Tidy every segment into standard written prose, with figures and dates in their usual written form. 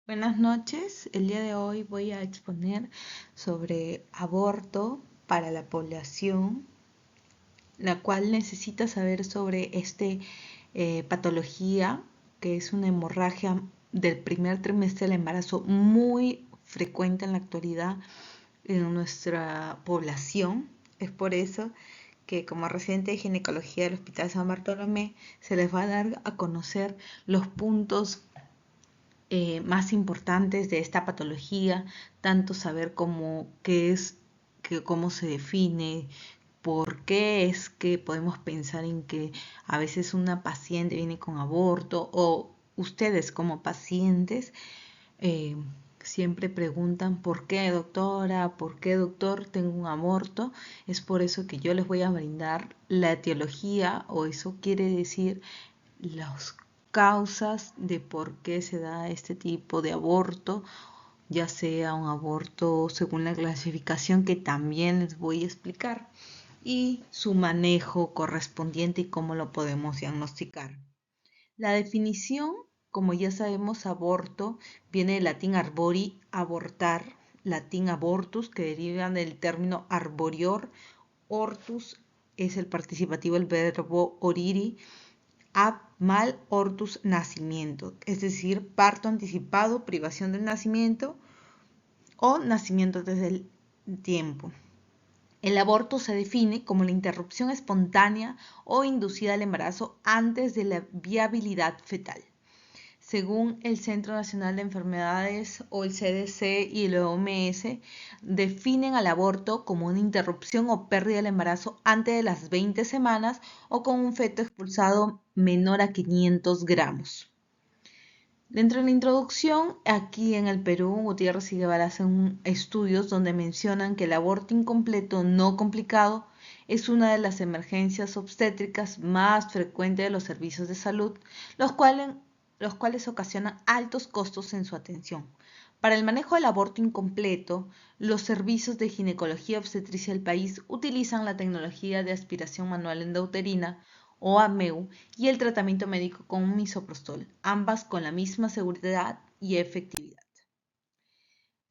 Buenas noches, el día de hoy voy a exponer sobre aborto para la población, la cual necesita saber sobre patología, que es una hemorragia del primer trimestre del embarazo muy frecuente en la actualidad en nuestra población. Es por eso que como residente de ginecología del Hospital San Bartolomé se les va a dar a conocer los puntos más importantes de esta patología, tanto saber cómo se define, por qué es que podemos pensar en que a veces una paciente viene con aborto o ustedes como pacientes eh, siempre preguntan por qué doctora, por qué doctor tengo un aborto. Es por eso que yo les voy a brindar la etiología, o eso quiere decir las causas de por qué se da este tipo de aborto, ya sea un aborto según la clasificación que también les voy a explicar, y su manejo correspondiente y cómo lo podemos diagnosticar. La definición, como ya sabemos, aborto viene del latín arbori, abortar, latín abortus, que deriva del término arborior, hortus es el participativo del verbo oriri, ab mal ortus nacimiento, es decir, parto anticipado, privación del nacimiento o nacimiento desde el tiempo. El aborto se define como la interrupción espontánea o inducida al embarazo antes de la viabilidad fetal. Según el Centro Nacional de Enfermedades o el CDC y el OMS, definen al aborto como una interrupción o pérdida del embarazo antes de las 20 semanas o con un feto expulsado menor a 500 gramos. Dentro de la introducción, aquí en el Perú, Gutiérrez y Guevara hacen estudios donde mencionan que el aborto incompleto no complicado es una de las emergencias obstétricas más frecuentes de los servicios de salud, los cuales ocasionan altos costos en su atención. Para el manejo del aborto incompleto, los servicios de ginecología obstetricia del país utilizan la tecnología de aspiración manual endouterina o AMEU y el tratamiento médico con misoprostol, ambas con la misma seguridad y efectividad.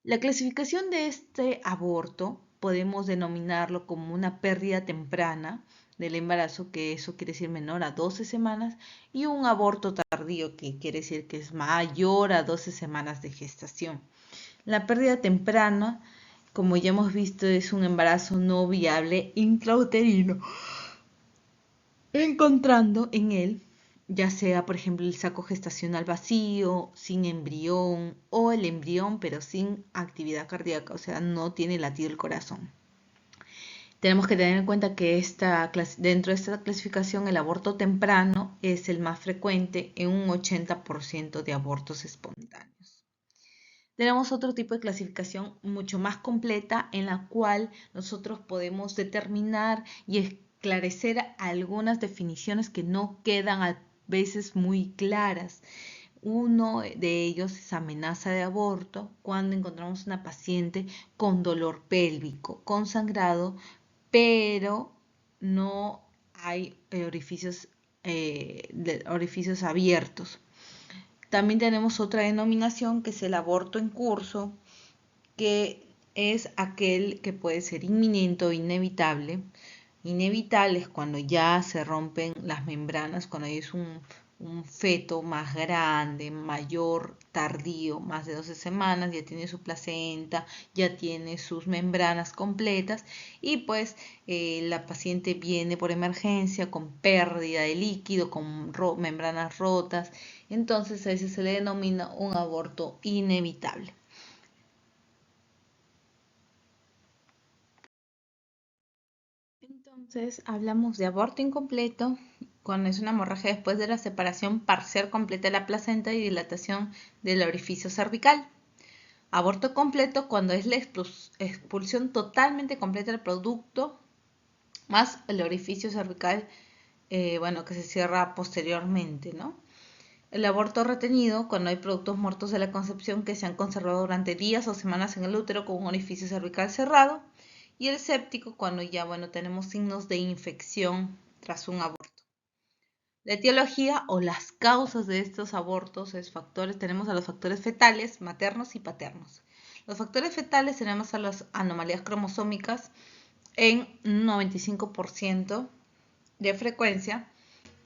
La clasificación de este aborto podemos denominarlo como una pérdida temprana del embarazo, que eso quiere decir menor a 12 semanas, y un aborto tardío, que quiere decir que es mayor a 12 semanas de gestación. La pérdida temprana, como ya hemos visto, es un embarazo no viable intrauterino, encontrando en él ya sea, por ejemplo, el saco gestacional vacío, sin embrión, o el embrión pero sin actividad cardíaca, o sea, no tiene latido el corazón. Tenemos que tener en cuenta que dentro de esta clasificación el aborto temprano es el más frecuente en un 80% de abortos espontáneos. Tenemos otro tipo de clasificación mucho más completa en la cual nosotros podemos determinar y esclarecer algunas definiciones que no quedan a veces muy claras. Uno de ellos es amenaza de aborto, cuando encontramos una paciente con dolor pélvico, con sangrado, pero no hay orificios abiertos. También tenemos otra denominación que es el aborto en curso, que es aquel que puede ser inminente o inevitable. Inevitable es cuando ya se rompen las membranas, cuando es un feto más grande, mayor, tardío, más de 12 semanas, ya tiene su placenta, ya tiene sus membranas completas y pues la paciente viene por emergencia con pérdida de líquido, con membranas rotas, entonces a ese se le denomina un aborto inevitable. Entonces, hablamos de aborto incompleto cuando es una hemorragia después de la separación parcial completa de la placenta y dilatación del orificio cervical. Aborto completo cuando es la expulsión totalmente completa del producto más el orificio cervical, que se cierra posteriormente, ¿no? El aborto retenido cuando hay productos muertos de la concepción que se han conservado durante días o semanas en el útero con un orificio cervical cerrado. Y el séptico cuando ya tenemos signos de infección tras un aborto. La etiología o las causas de estos abortos tenemos a los factores fetales, maternos y paternos. Los factores fetales tenemos a las anomalías cromosómicas en un 95% de frecuencia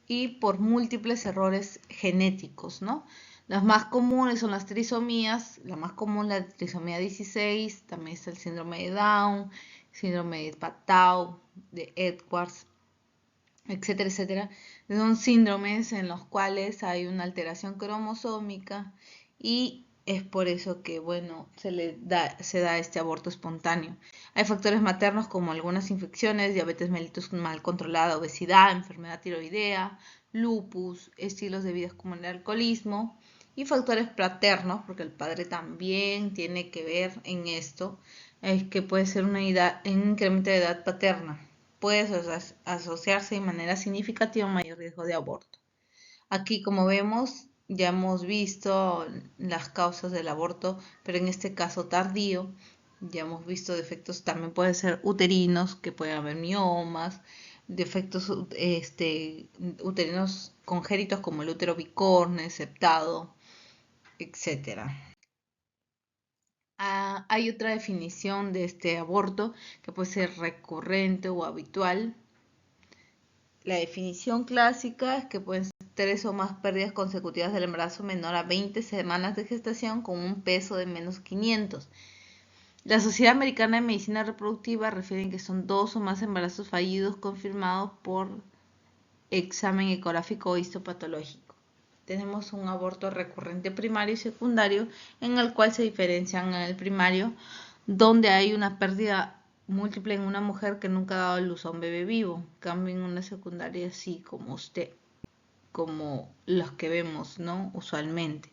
y por múltiples errores genéticos, ¿no? Las más comunes son las trisomías, la más común la trisomía 16, también está el síndrome de Down, síndrome de Patau, de Edwards, etcétera, etcétera. Son síndromes en los cuales hay una alteración cromosómica y es por eso que, bueno, se da este aborto espontáneo. Hay factores maternos como algunas infecciones, diabetes mellitus mal controlada, obesidad, enfermedad tiroidea, lupus, estilos de vida como el alcoholismo, y factores paternos, porque el padre también tiene que ver en esto, es que puede ser un incremento de edad paterna. Puede asociarse de manera significativa a un mayor riesgo de aborto. Aquí, como vemos, ya hemos visto las causas del aborto, pero en este caso tardío, ya hemos visto defectos, también pueden ser uterinos, que pueden haber miomas, defectos uterinos congénitos como el útero bicorne, septado, etcétera. Hay otra definición de este aborto que puede ser recurrente o habitual. La definición clásica es que pueden ser 3 o más pérdidas consecutivas del embarazo menor a 20 semanas de gestación con un peso de menos 500. La Sociedad Americana de Medicina Reproductiva refiere que son 2 o más embarazos fallidos confirmados por examen ecográfico o histopatológico. Tenemos un aborto recurrente primario y secundario, en el cual se diferencian en el primario, donde hay una pérdida múltiple en una mujer que nunca ha dado a luz a un bebé vivo. Cambio en una secundaria así como los que vemos, ¿no? Usualmente.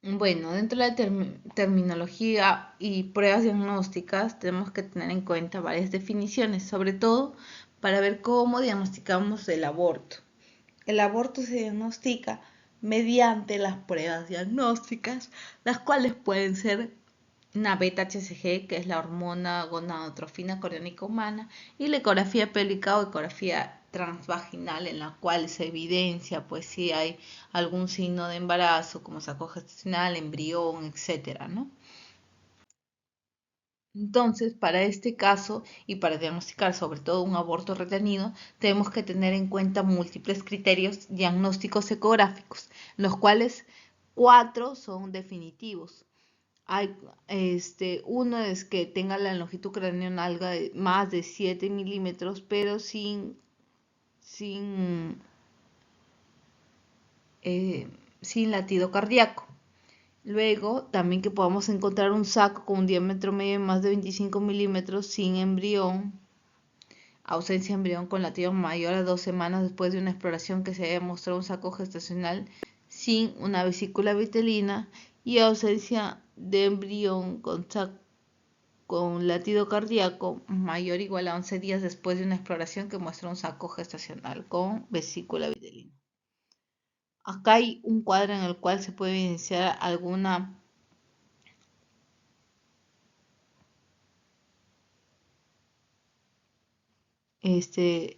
Bueno, dentro de la terminología y pruebas diagnósticas tenemos que tener en cuenta varias definiciones, sobre todo para ver cómo diagnosticamos el aborto. El aborto se diagnostica mediante las pruebas diagnósticas, las cuales pueden ser una beta-HCG, que es la hormona gonadotrofina coriónica humana, y la ecografía pélvica o ecografía transvaginal, en la cual se evidencia pues si hay algún signo de embarazo como saco gestacional, embrión, etcétera, ¿no? Entonces, para este caso y para diagnosticar sobre todo un aborto retenido, tenemos que tener en cuenta múltiples criterios diagnósticos ecográficos, los cuales 4 son definitivos. Uno es que tenga la longitud craneal de más de 7 milímetros, pero sin, eh, sin latido cardíaco. Luego, también que podamos encontrar un saco con un diámetro medio de más de 25 milímetros sin embrión, ausencia de embrión con latido mayor a 2 semanas después de una exploración que se haya mostrado un saco gestacional sin una vesícula vitelina y ausencia de embrión con latido cardíaco mayor o igual a 11 días después de una exploración que muestra un saco gestacional con vesícula vitelina. Acá hay un cuadro en el cual se puede evidenciar alguna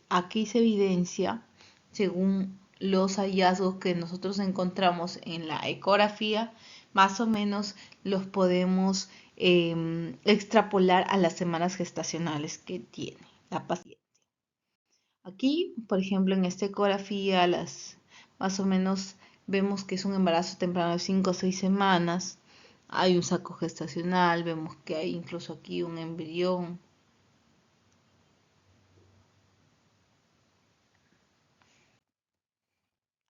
aquí se evidencia según los hallazgos que nosotros encontramos en la ecografía, más o menos los podemos extrapolar a las semanas gestacionales que tiene la paciente. Aquí, por ejemplo, en esta ecografía, más o menos vemos que es un embarazo temprano de 5 o 6 semanas. Hay un saco gestacional, vemos que hay incluso aquí un embrión.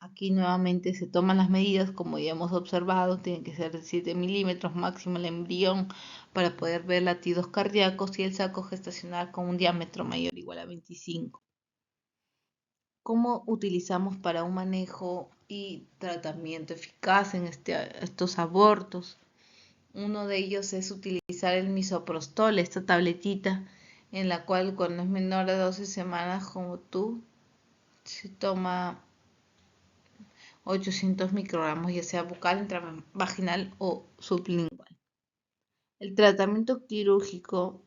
Aquí nuevamente se toman las medidas, como ya hemos observado, tienen que ser de 7 milímetros máximo el embrión para poder ver latidos cardíacos y el saco gestacional con un diámetro mayor o igual a 25. ¿Cómo utilizamos para un manejo y tratamiento eficaz en estos abortos? Uno de ellos es utilizar el misoprostol, esta tabletita en la cual cuando es menor de 12 semanas como tú, se toma 800 microgramos, ya sea bucal, intravaginal o sublingual. El tratamiento quirúrgico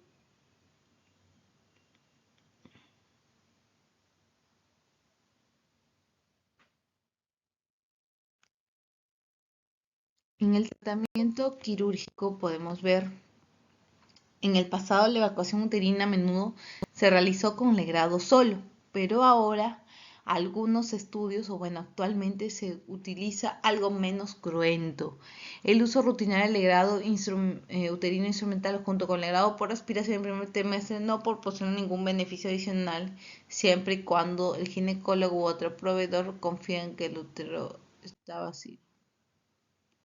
En el tratamiento quirúrgico podemos ver, en el pasado la evacuación uterina a menudo se realizó con legrado solo, pero ahora algunos estudios, o bueno, actualmente se utiliza algo menos cruento. El uso rutinario del legrado uterino instrumental junto con legrado por aspiración en el primer trimestre no proporciona ningún beneficio adicional, siempre y cuando el ginecólogo u otro proveedor confíen que el útero está vacío.